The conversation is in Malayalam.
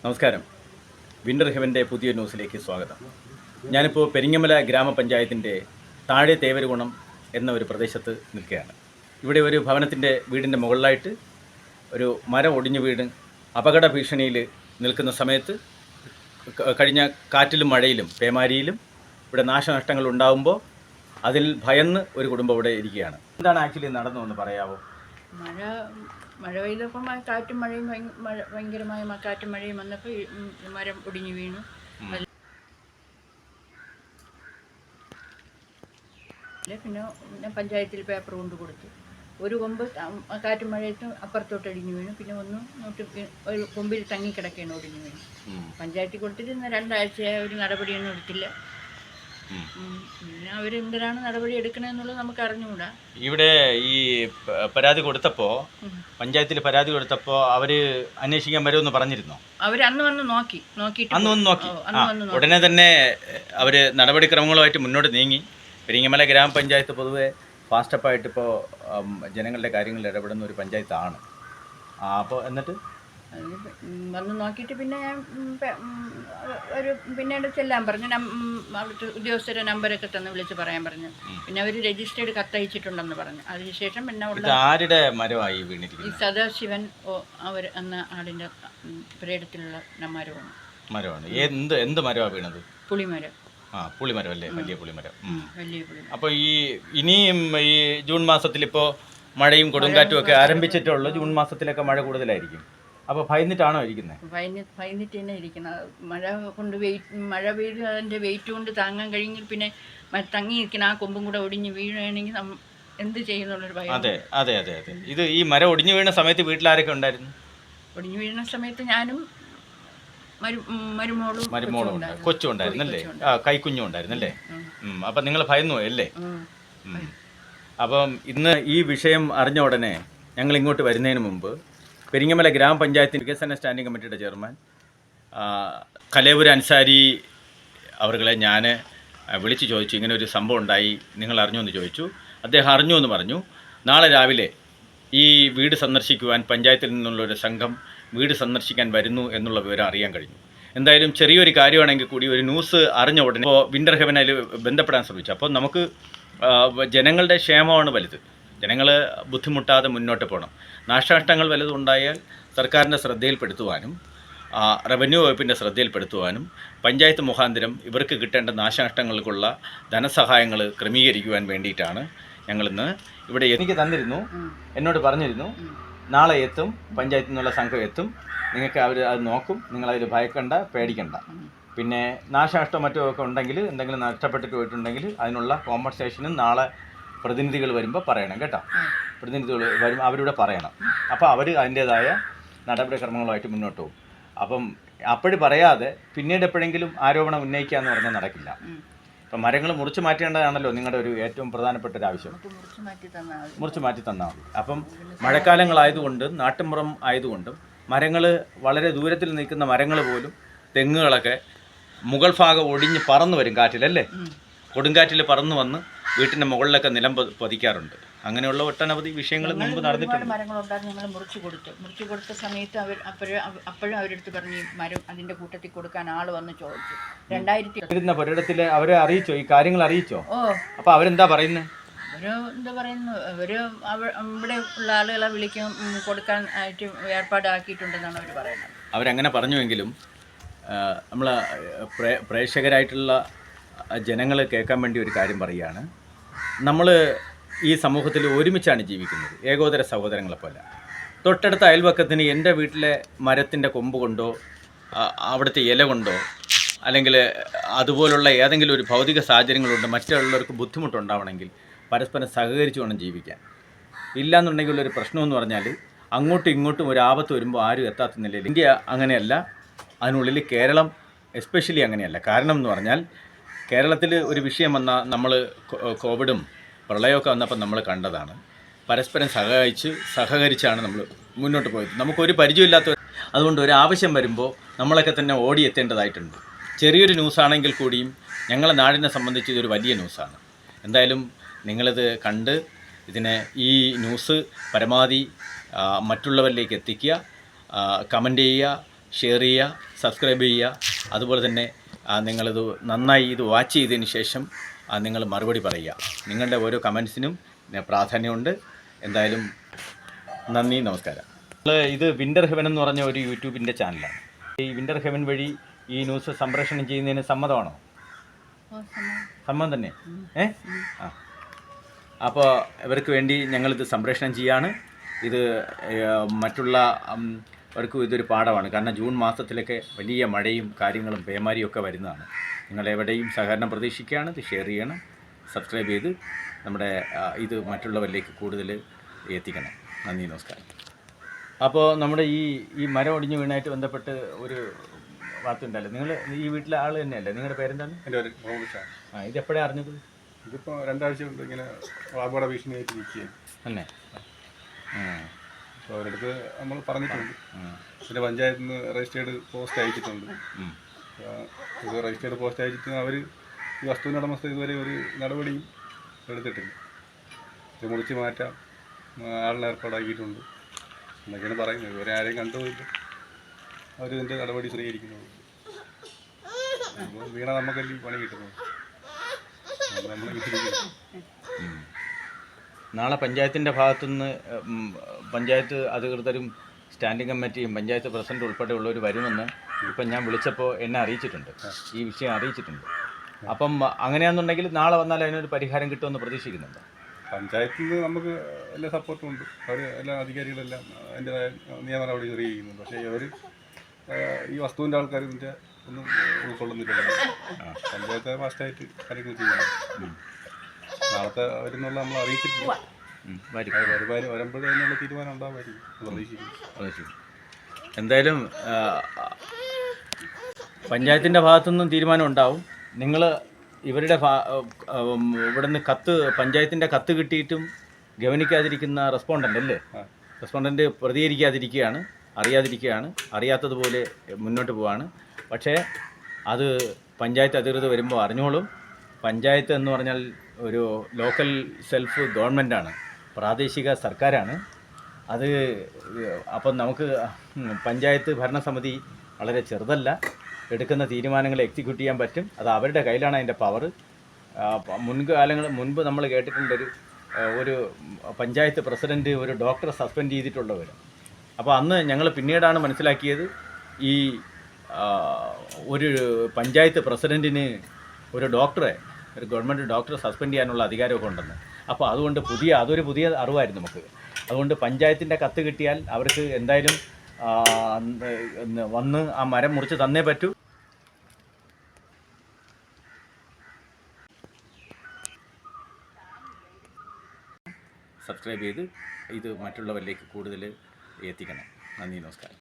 നമസ്കാരം. വിൻ്റർ ഹെവൻ്റെ പുതിയ ന്യൂസിലേക്ക് സ്വാഗതം. ഞാനിപ്പോൾ പെരിങ്ങമല ഗ്രാമപഞ്ചായത്തിൻ്റെ താഴെ തേവരുകുണം എന്ന ഒരു പ്രദേശത്ത് നിൽക്കുകയാണ്. ഇവിടെ ഒരു ഭവനത്തിൻ്റെ വീടിൻ്റെ മുകളിലായിട്ട് ഒരു മരം ഒടിഞ്ഞു വീണ് അപകട ഭീഷണിയിൽ നിൽക്കുന്ന സമയത്ത് കഴിഞ്ഞ കാറ്റിലും മഴയിലും പേമാരിയിലും ഇവിടെ നാശനഷ്ടങ്ങൾ ഉണ്ടാകുമ്പോൾ അതിൽ ഭയന്ന് ഒരു കുടുംബം ഇവിടെ ഇരിക്കുകയാണ്. എന്താണ് ആക്ച്വലി നടന്നതെന്ന് പറയാമോ? മഴ പെയ്തപ്പോൾ കാറ്റും മഴയും ഭയങ്കരമായ കാറ്റും മഴയും വന്നപ്പോൾ മരം ഒടിഞ്ഞു വീണു. പിന്നെ പഞ്ചായത്തിൽ പേപ്പർ കൊണ്ട് കൊടുത്തു. ഒരു കൊമ്പ് കാറ്റും മഴയത്തും അപ്പുറത്തോട്ട് ഒടിഞ്ഞു വീണു. പിന്നെ ഒന്ന് ഒരു കൊമ്പിൽ തങ്ങിക്കിടക്കുകയാണ് ഒടിഞ്ഞു വീണു. പഞ്ചായത്തിൽ കൊടുത്തിട്ട് ഇന്ന് 2 ആഴ്ചയായ ഒരു നടപടിയൊന്നും എടുത്തില്ല. പിന്നെ അവരെന്തിനാണ് നടപടി എടുക്കണമെന്നുള്ളത് നമുക്ക് അറിഞ്ഞുകൂടാ. ഇവിടെ ഈ പരാതി കൊടുത്തപ്പോൾ പഞ്ചായത്തിൽ പരാതി കൊടുത്തപ്പോൾ അവര് അന്വേഷിക്കാൻ വരുമെന്ന് പറഞ്ഞിരുന്നോ? അവർ അന്ന് വന്ന് നോക്കിയിട്ട് അന്ന് വന്ന് നോക്കി. ഉടനെ തന്നെ അവര് നടപടിക്രമങ്ങളുമായിട്ട് മുന്നോട്ട് നീങ്ങി. പെരിങ്ങമല ഗ്രാമപഞ്ചായത്ത് പൊതുവെ ഫാസ്റ്റപ്പായിട്ട് ഇപ്പോൾ ജനങ്ങളുടെ കാര്യങ്ങളിൽ ഇടപെടുന്ന ഒരു പഞ്ചായത്താണ്. അപ്പോൾ എന്നിട്ട് വന്ന് നോക്കിയിട്ട് പിന്നെ ഞാൻ ഒരു പിന്നീട് ചെല്ലാൻ പറഞ്ഞു. അവിടുത്തെ ഉദ്യോഗസ്ഥരുടെ നമ്പരൊക്കെ തന്ന് വിളിച്ച് പറയാൻ പറഞ്ഞു. പിന്നെ അവർ രജിസ്റ്റേർഡ് കത്തയച്ചിട്ടുണ്ടെന്ന് പറഞ്ഞു. അതിനുശേഷം പിന്നെ ആരുടെ മരമായി വീണിരിക്കുന്നത്? ഈ സദാശിവൻ അവർ എന്ന ആടിൻ്റെ പുരയിടത്തിലുള്ള മരമാണ്. എന്ത് മരമാണ് വീണത്? പുളിമരം. പുളിമരം അല്ലേ? വലിയ പുളിമരം. വലിയ പുളിമരം. അപ്പോൾ ഇനിയും ഈ ജൂൺ മാസത്തിൽ ഇപ്പോൾ മഴയും കൊടുങ്കാറ്റും ഒക്കെ ആരംഭിച്ചിട്ടുള്ളൂ. ജൂൺ മാസത്തിലൊക്കെ മഴ കൂടുതലായിരിക്കും. അപ്പോൾ ഭയന്നിട്ടാണോ ഇരിക്കുന്നത്? ഭയന്നിട്ട് തന്നെ ഇരിക്കുന്നത്. മഴ പെയ്ത് അതിൻ്റെ വെയിറ്റ് കൊണ്ട് താങ്ങാൻ കഴിഞ്ഞെങ്കിൽ പിന്നെ തങ്ങി നിൽക്കുന്ന ആ കൊമ്പും കൂടെ ഒടിഞ്ഞ് വീഴുകയാണെങ്കിൽ എന്ത് ചെയ്യുന്നുള്ളൊരു ഭയം. അതെ അതെ അതെ അതെ. ഇത് ഈ മരം ഒടിഞ്ഞു വീണ സമയത്ത് വീട്ടിലാരൊക്കെ ഉണ്ടായിരുന്നു? ഒടിഞ്ഞു വീഴുന്ന സമയത്ത് ഞാനും മരുമോളും കൊച്ചും ഉണ്ടായിരുന്നല്ലേ? കൈക്കുഞ്ഞും ഉണ്ടായിരുന്നല്ലേ? അപ്പം നിങ്ങൾ ഭയന്നു അല്ലേ? അപ്പം ഇന്ന് ഈ വിഷയം അറിഞ്ഞ ഉടനെ ഞങ്ങൾ ഇങ്ങോട്ട് വരുന്നതിന് മുമ്പ് പെരിങ്ങമല ഗ്രാമപഞ്ചായത്ത് വികസന സ്റ്റാൻഡിംഗ് കമ്മിറ്റിയുടെ ചെയർമാൻ കലേവൂർ അൻസാരി അവർകളെ ഞാൻ വിളിച്ച് ചോദിച്ചു, ഇങ്ങനെ ഒരു സംഭവം ഉണ്ടായി, നിങ്ങൾ അറിഞ്ഞു എന്ന് ചോദിച്ചു. അദ്ദേഹം അറിഞ്ഞു എന്ന് പറഞ്ഞു. നാളെ രാവിലെ ഈ വീട് സന്ദർശിക്കുവാൻ പഞ്ചായത്തിൽ നിന്നുള്ളൊരു സംഘം വീട് സന്ദർശിക്കാൻ വരുന്നു എന്നുള്ള വിവരം അറിയാൻ കഴിഞ്ഞു. എന്തായാലും ചെറിയൊരു കാര്യമാണെങ്കിൽ കൂടി ഒരു ന്യൂസ് അറിഞ്ഞ ഉടനെ ഇപ്പോൾ വിൻ്റർ ഹെവനിൽ ബന്ധപ്പെടാൻ ശ്രമിച്ചു. അപ്പോൾ നമുക്ക് ജനങ്ങളുടെ ക്ഷേമമാണ് വലുത്. ജനങ്ങൾ ബുദ്ധിമുട്ടാതെ മുന്നോട്ട് പോകണം. നാശനഷ്ടങ്ങൾ വലുതും ഉണ്ടായാൽ സർക്കാരിൻ്റെ ശ്രദ്ധയിൽപ്പെടുത്തുവാനും റവന്യൂ വകുപ്പിൻ്റെ ശ്രദ്ധയിൽപ്പെടുത്തുവാനും പഞ്ചായത്ത് മുഖാന്തരം ഇവർക്ക് കിട്ടേണ്ട നാശനഷ്ടങ്ങൾക്കുള്ള ധനസഹായങ്ങൾ ക്രമീകരിക്കുവാൻ വേണ്ടിയിട്ടാണ് ഞങ്ങളിന്ന് ഇവിടെ എനിക്ക് തന്നിരുന്നു. എന്നോട് പറഞ്ഞിരുന്നു നാളെ എത്തും, പഞ്ചായത്തിൽ നിന്നുള്ള സംഘം എത്തും, നിങ്ങൾക്ക് അവർ അത് നോക്കും, നിങ്ങളതിൽ ഭയക്കണ്ട, പേടിക്കണ്ട. പിന്നെ നാശനഷ്ടം മറ്റുമൊക്കെ ഉണ്ടെങ്കിൽ, എന്തെങ്കിലും നഷ്ടപ്പെട്ടിട്ട് പോയിട്ടുണ്ടെങ്കിൽ അതിനുള്ള കോമ്പൻസേഷനും നാളെ പ്രതിനിധികൾ വരുമ്പോൾ പറയണം കേട്ടോ. പ്രതിനിധികൾ വരും, അവരിവിടെ പറയണം. അപ്പോൾ അവർ അതിൻ്റേതായ നടപടിക്രമങ്ങളുമായിട്ട് മുന്നോട്ട് പോകും. അപ്പം അപ്പോഴും പറയാതെ പിന്നീട് എപ്പോഴെങ്കിലും ആരോപണം ഉന്നയിക്കുക എന്ന് പറഞ്ഞാൽ നടക്കില്ല. അപ്പം മരങ്ങൾ മുറിച്ച് മാറ്റേണ്ടതാണല്ലോ നിങ്ങളുടെ ഒരു ഏറ്റവും പ്രധാനപ്പെട്ട ഒരു ആവശ്യം. മുറിച്ച് മാറ്റി തന്നാൽ മതി. അപ്പം മഴക്കാലങ്ങളായതുകൊണ്ടും നാട്ടുമ്പുറം ആയതുകൊണ്ടും മരങ്ങൾ വളരെ ദൂരത്തിൽ നിൽക്കുന്ന മരങ്ങൾ പോലും തെങ്ങുകളൊക്കെ മുകൾ ഭാഗം ഒടിഞ്ഞ് പറന്നു വരും കാറ്റിലല്ലേ. കൊടുങ്കാറ്റിൽ പറന്നു വന്ന് വീട്ടിൻ്റെ മുകളിലൊക്കെ നിലം പതിക്കാറുണ്ട്. അങ്ങനെയുള്ള ഒട്ടനവധി വിഷയങ്ങൾ മുമ്പ് നടന്നിട്ടുണ്ട്. മരങ്ങളുണ്ടായിരുന്നു, ഞങ്ങൾ മുറിച്ചു കൊടുത്ത സമയത്ത് അപ്പോഴും അവരെടുത്ത് പറഞ്ഞു മരം അതിൻ്റെ കൂട്ടത്തിൽ കൊടുക്കാൻ ആൾ വന്ന് ചോദിച്ചു. 2000 പുരയിടത്തിൽ അവരെ അറിയിച്ചോ? ഈ കാര്യങ്ങൾ അറിയിച്ചോ? അപ്പോൾ അവരെന്താ പറയുന്നത്? എന്താ പറയുന്നു, ഇവിടെ ഉള്ള ആളുകളെ വിളിക്കും, കൊടുക്കാൻ ആയിട്ട് ഏർപ്പാടാക്കിയിട്ടുണ്ടെന്നാണ് അവർ പറയുന്നത്. അവരങ്ങനെ പറഞ്ഞുവെങ്കിലും നമ്മൾ പ്രേക്ഷകരായിട്ടുള്ള ജനങ്ങൾ കേൾക്കാൻ വേണ്ടി ഒരു കാര്യം പറയുകയാണ്. നമ്മൾ ഈ സമൂഹത്തിൽ ഒരുമിച്ചാണ് ജീവിക്കുന്നത്, ഏകോദര സഹോദരങ്ങളെപ്പോലെ. തൊട്ടടുത്ത അയൽവക്കത്തിന് എൻ്റെ വീട്ടിലെ മരത്തിൻ്റെ കൊമ്പ് കൊണ്ടോ അവിടുത്തെ ഇല കൊണ്ടോ അല്ലെങ്കിൽ അതുപോലുള്ള ഏതെങ്കിലും ഒരു ഭൗതിക സാഹചര്യങ്ങളുണ്ട് മറ്റുള്ളവർക്ക് ബുദ്ധിമുട്ടുണ്ടാവണമെങ്കിൽ പരസ്പരം സഹകരിച്ച് വേണം ജീവിക്കാൻ. ഇല്ലയെന്നുണ്ടെങ്കിൽ ഒരു പ്രശ്നമെന്ന് പറഞ്ഞാൽ അങ്ങോട്ടും ഇങ്ങോട്ടും ഒരു ആപത്ത് വരുമ്പോൾ ആരും എത്താത്ത നിലയിൽ. ഇന്ത്യ അങ്ങനെയല്ല, അതിനുള്ളിൽ കേരളം എസ്പെഷ്യലി അങ്ങനെയല്ല. കാരണം എന്ന് പറഞ്ഞാൽ കേരളത്തിൽ ഒരു വിഷയം വന്നാൽ നമ്മൾ കോവിഡും പ്രളയമൊക്കെ വന്നപ്പോൾ നമ്മൾ കണ്ടതാണ്. പരസ്പരം സഹകരിച്ചാണ് നമ്മൾ മുന്നോട്ട് പോയത്. നമുക്കൊരു പരിചയമില്ലാത്ത, അതുകൊണ്ട് ഒരു ആവശ്യം വരുമ്പോൾ നമ്മളൊക്കെ തന്നെ ഓടിയെത്തേണ്ടതായിട്ടുണ്ട്. ചെറിയൊരു ന്യൂസാണെങ്കിൽ കൂടിയും ഞങ്ങളെ നാടിനെ സംബന്ധിച്ച് ഇതൊരു വലിയ ന്യൂസാണ്. എന്തായാലും നിങ്ങളിത് കണ്ട് ഈ ന്യൂസ് പരമാവധി മറ്റുള്ളവരിലേക്ക് എത്തിക്കുക, കമൻറ്റ് ചെയ്യുക, ഷെയർ ചെയ്യുക. സബ്സ്ക്രൈബ് ചെയ്യുക. അതുപോലെ തന്നെ നിങ്ങളിത് നന്നായി ഇത് വാച്ച് ചെയ്തതിന് ശേഷം നിങ്ങൾ മറുപടി പറയുക. നിങ്ങളുടെ ഓരോ കമൻസിനും പ്രാധാന്യമുണ്ട്. എന്തായാലും നന്ദി, നമസ്കാരം. ഇത് വിൻ്റർ ഹെവൻ എന്ന് പറഞ്ഞ ഒരു യൂട്യൂബിൻ്റെ ചാനലാണ്. ഈ വിൻ്റർ ഹെവൻ വഴി ഈ ന്യൂസ് സംപ്രേഷണം ചെയ്യുന്നതിന് സമ്മതമാണോ? സമ്മതം തന്നെ. ആ, അപ്പോൾ ഇവർക്ക് വേണ്ടി ഞങ്ങളിത് സംപ്രേഷണം ചെയ്യാണ്. ഇത് മറ്റുള്ള അവർക്കും ഇതൊരു പാഠമാണ്. കാരണം ജൂൺ മാസത്തിലൊക്കെ വലിയ മഴയും കാര്യങ്ങളും പേമാരിയും ഒക്കെ വരുന്നതാണ്. നിങ്ങളെവിടെയും സഹകരണം പ്രതീക്ഷിക്കുകയാണ്. ഇത് ഷെയർ ചെയ്യണം, സബ്സ്ക്രൈബ് ചെയ്ത് നമ്മുടെ ഇത് മറ്റുള്ളവരിലേക്ക് കൂടുതൽ എത്തിക്കണം. നന്ദി, നമസ്കാരം. അപ്പോൾ നമ്മുടെ ഈ മരം ഒടിഞ്ഞു വീണായിട്ട് ബന്ധപ്പെട്ട് ഒരു വാർത്ത ഉണ്ടല്ലോ. നിങ്ങൾ ഈ വീട്ടിലെ ആൾ തന്നെയല്ലേ? നിങ്ങളുടെ പേരെന്താണ്? എൻ്റെ ഒരു റോബിഷാണ്. ഇത് എപ്പോഴാണ് അറിഞ്ഞത്? ഇതിപ്പോൾ 2 ആഴ്ച കൊണ്ട് ഇങ്ങനെ അപകട ഭീഷണിയായിട്ട് നിൽക്കുകയാണ് തന്നെ. അപ്പോൾ അവരടുത്ത് നമ്മൾ പറഞ്ഞിട്ടുണ്ട്. പിന്നെ പഞ്ചായത്തിൽ നിന്ന് രജിസ്റ്റേർഡ് പോസ്റ്റ് അയച്ചിട്ടുണ്ട്. ഇത് രജിസ്റ്റേർഡ് പോസ്റ്റ് അയച്ചിട്ട് അവർ ഈ വസ്തുവിൻ്റെ ഉടമസ്ഥ ഇതുവരെ ഒരു നടപടിയും എടുത്തിട്ടില്ല. ഇത് മുറിച്ച് മാറ്റാം ആളിനെ ഏർപ്പാടാക്കിയിട്ടുണ്ട് എന്നൊക്കെയാണ് പറയുന്നത്. ഇതുവരെ ആരെയും കണ്ടുപോയില്ല. അവർ ഇതിൻ്റെ നടപടി സ്വീകരിക്കുന്നത്. വീണ നമുക്കല്ലേ പണി കിട്ടുന്നത്. നാളെ പഞ്ചായത്തിൻ്റെ ഭാഗത്തുനിന്ന് പഞ്ചായത്ത് അധികൃതരും സ്റ്റാൻഡിംഗ് കമ്മിറ്റിയും പഞ്ചായത്ത് പ്രസിഡന്റ് ഉൾപ്പെടെയുള്ളവർ വരുമെന്ന് ഇപ്പം ഞാൻ വിളിച്ചപ്പോൾ എന്നെ അറിയിച്ചിട്ടുണ്ട്. ഈ വിഷയം അറിയിച്ചിട്ടുണ്ട്. അപ്പം അങ്ങനെയാണെന്നുണ്ടെങ്കിൽ നാളെ വന്നാൽ അതിനൊരു പരിഹാരം കിട്ടുമെന്ന് പ്രതീക്ഷിക്കുന്നുണ്ട്. പഞ്ചായത്തിൽ നിന്ന് നമുക്ക് എല്ലാ സപ്പോർട്ടും ഉണ്ട്. അവർ എല്ലാ അധികാരികളെല്ലാം അതിൻ്റെതായ നിയമ നടപടി ചെയ്യുന്നുണ്ട്. പക്ഷേ അവർ ഈ വസ്തുവിൻ്റെ ആൾക്കാർ ഇതിൻ്റെ ഒന്നും ഉൾക്കൊള്ളുന്നില്ല. പഞ്ചായത്ത് ഫാസ്റ്റായിട്ട് കാര്യങ്ങൾ ചെയ്യണം. നാളത്തെ വരുന്നുള്ള നമ്മൾ അറിയിച്ചിട്ടില്ല. വരുമ്പോഴേ അതിനുള്ള തീരുമാനം ഉണ്ടാവുമായിരിക്കും പ്രതീക്ഷിക്കുന്നു. എന്തായാലും പഞ്ചായത്തിൻ്റെ ഭാഗത്തുനിന്നും തീരുമാനം ഉണ്ടാവും. നിങ്ങൾ ഇവരുടെ ഇവിടുന്ന് പഞ്ചായത്തിൻ്റെ കത്ത് കിട്ടിയിട്ടും ഗവനിക്കാതിരിക്കുന്ന റെസ്പോണ്ടൻ്റ് അല്ലേ? റെസ്പോണ്ടൻ്റ് പ്രതികരിക്കാതിരിക്കുകയാണ്, അറിയാതിരിക്കുകയാണ്, അറിയാത്തതുപോലെ മുന്നോട്ട് പോവാണ്. പക്ഷേ അത് പഞ്ചായത്ത് അധികൃതർ വരുമ്പോൾ അറിഞ്ഞോളും. പഞ്ചായത്ത് എന്ന് പറഞ്ഞാൽ ഒരു ലോക്കൽ സെൽഫ് ഗവൺമെൻറ്റാണ്, പ്രാദേശിക സർക്കാരാണ്. അത് അപ്പം നമുക്ക് പഞ്ചായത്ത് ഭരണസമിതി വളരെ ചെറുതല്ല. എടുക്കുന്ന തീരുമാനങ്ങൾ എക്സിക്യൂട്ട് ചെയ്യാൻ പറ്റും. അത് അവരുടെ കയ്യിലാണ് അതിൻ്റെ പവർ. മുൻപ് നമ്മൾ കേട്ടിട്ടുണ്ട് ഒരു പഞ്ചായത്ത് പ്രസിഡൻറ്റ് ഒരു ഡോക്ടറെ സസ്പെൻഡ് ചെയ്തിട്ടുള്ളവർ. അപ്പോൾ അന്ന് ഞങ്ങൾ പിന്നീടാണ് മനസ്സിലാക്കിയത് ഈ ഒരു പഞ്ചായത്ത് പ്രസിഡൻറ്റിന് ഒരു ഗവൺമെൻറ് ഡോക്ടറെ സസ്പെൻഡ് ചെയ്യാനുള്ള അധികാരമൊക്കെ ഉണ്ടെന്ന്. അപ്പോൾ അതുകൊണ്ട് അതൊരു പുതിയ അറിവായിരുന്നു നമുക്ക്. അതുകൊണ്ട് പഞ്ചായത്തിൻ്റെ കത്ത് കിട്ടിയാൽ അവർക്ക് എന്തായാലും വന്ന് ആ മരം മുറിച്ച് തന്നേ പറ്റൂ. സബ്സ്ക്രൈബ് ചെയ്ത് ഇത് മറ്റുള്ളവരിലേക്ക് കൂടുതൽ എത്തിക്കണം. നന്ദി, നമസ്കാരം.